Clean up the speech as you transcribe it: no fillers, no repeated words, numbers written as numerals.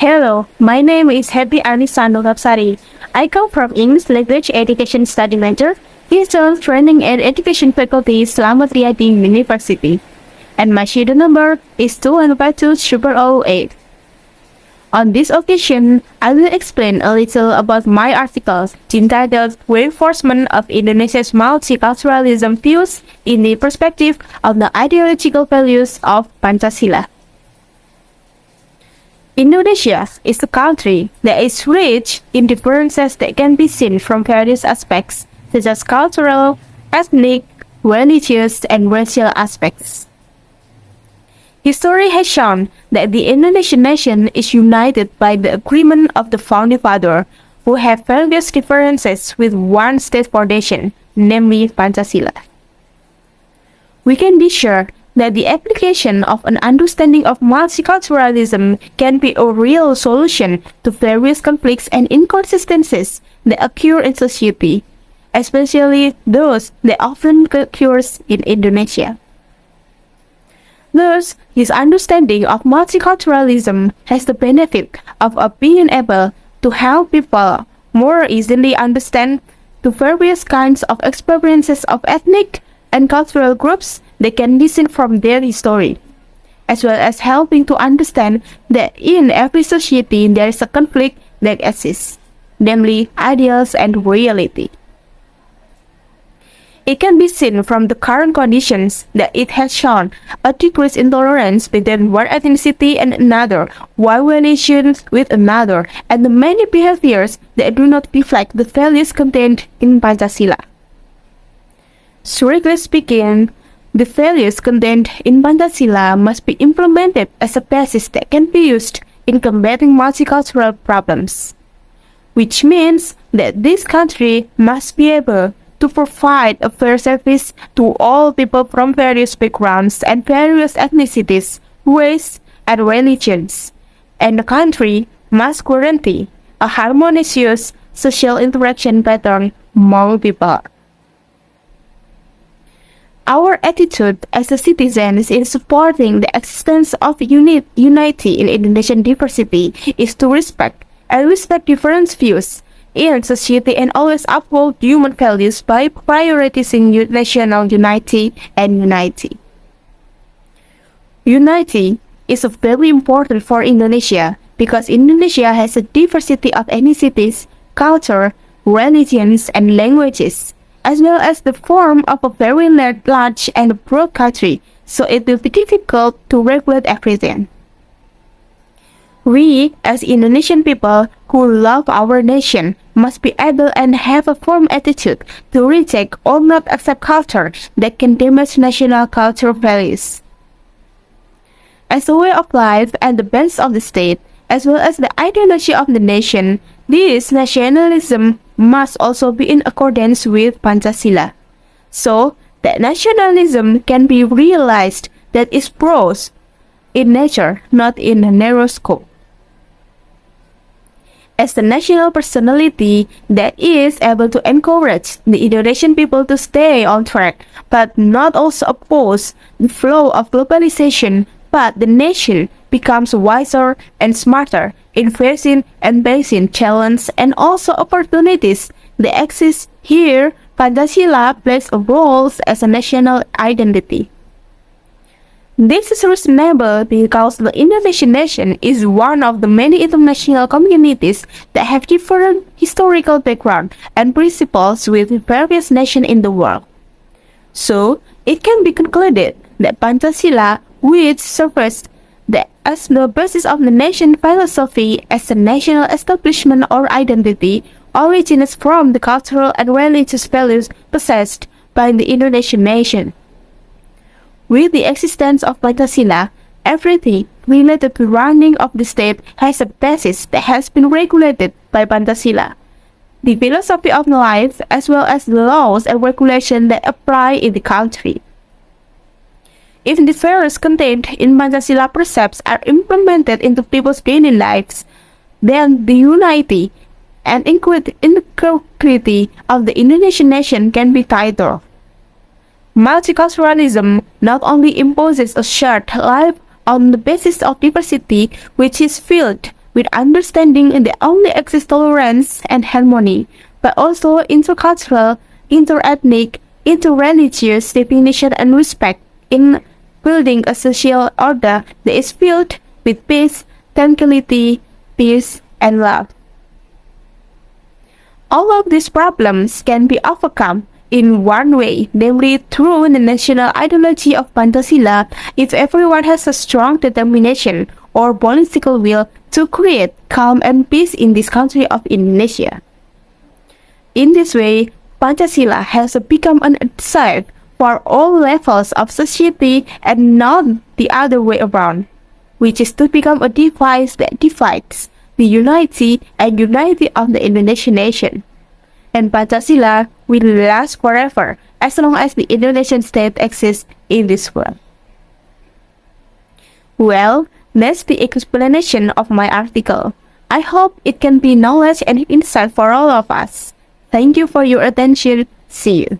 Hello, my name is Annisa Nurhapsari. I come from English Language Education Study Center, Digital Training and Education Faculty, Slamet Riyadi University. And my schedule number is 252-008. On this occasion, I will explain a little about my articles entitled Reinforcement of Indonesia's Multiculturalism Views in the Perspective of the Ideological Values of Pancasila. Indonesia is a country that is rich in differences that can be seen from various aspects, such as cultural, ethnic, religious, and racial aspects. History has shown that the Indonesian nation is united by the agreement of the founding fathers, who have various differences with one state foundation, namely Pancasila. We can be sure that the application of an understanding of multiculturalism can be a real solution to various conflicts and inconsistencies that occur in society, especially those that often occurs in Indonesia. Thus, this understanding of multiculturalism has the benefit of being able to help people more easily understand the various kinds of experiences of ethnic and cultural groups that can listen from their history, as well as helping to understand that in every society there is a conflict that exists, namely ideals and reality. It can be seen from the current conditions that it has shown a decreased intolerance between one ethnicity and another, one religion with another, and the many behaviors that do not reflect the values contained in Pancasila. Strictly speaking, the values contained in Pancasila must be implemented as a basis that can be used in combating multicultural problems, which means that this country must be able to provide a fair service to all people from various backgrounds and various ethnicities, race, and religions, and the country must guarantee a harmonious social interaction pattern among people. Our attitude as a citizens in supporting the existence of unity in Indonesian diversity is to respect different views in society and always uphold human values by prioritizing national unity and unity. Unity is very important for Indonesia because Indonesia has a diversity of ethnicities, culture, religions, and languages, as well as the form of a very large and broad country, so it will be difficult to regulate everything. We, as Indonesian people who love our nation, must be able and have a firm attitude to reject or not accept culture that can damage national cultural values. As a way of life and the base of the state, as well as the ideology of the nation, this nationalism must also be in accordance with Pancasila, so that nationalism can be realized that is broad in nature, not in a narrow scope. As the national personality that is able to encourage the Indonesian people to stay on track, but not also oppose the flow of globalization, but the nation becomes wiser and smarter in facing and facing challenges and also opportunities that exist here. Pancasila plays a role as a national identity. This is reasonable because the Indonesian nation is one of the many international communities that have different historical background and principles with various nations in the world. So, it can be concluded that Pancasila, which serves as the basis of the nation philosophy as a national establishment or identity, originates from the cultural and religious values possessed by the Indonesian nation. With the existence of Pancasila, everything related to running of the state has a basis that has been regulated by Pancasila. The philosophy of life, as well as the laws and regulations that apply in the country. If the values contained in Pancasila precepts are implemented into people's daily lives, then the unity and integrity of the Indonesian nation can be tighter. Multiculturalism not only imposes a shared life on the basis of diversity, which is fueled with understanding that only exists tolerance and harmony, but also intercultural, interethnic, interreligious definition and respect in building a social order that is filled with peace, tranquility, peace, and love. All of these problems can be overcome in one way, namely through the national ideology of Pancasila, if everyone has a strong determination or political will to create calm and peace in this country of Indonesia. In this way, Pancasila has become an asset for all levels of society and not the other way around, which is to become a device that divides the unity and unity of the Indonesian nation. And Pancasila will last forever as long as the Indonesian state exists in this world. Well, that's the explanation of my article. I hope it can be knowledge and insight for all of us. Thank you for your attention. See you.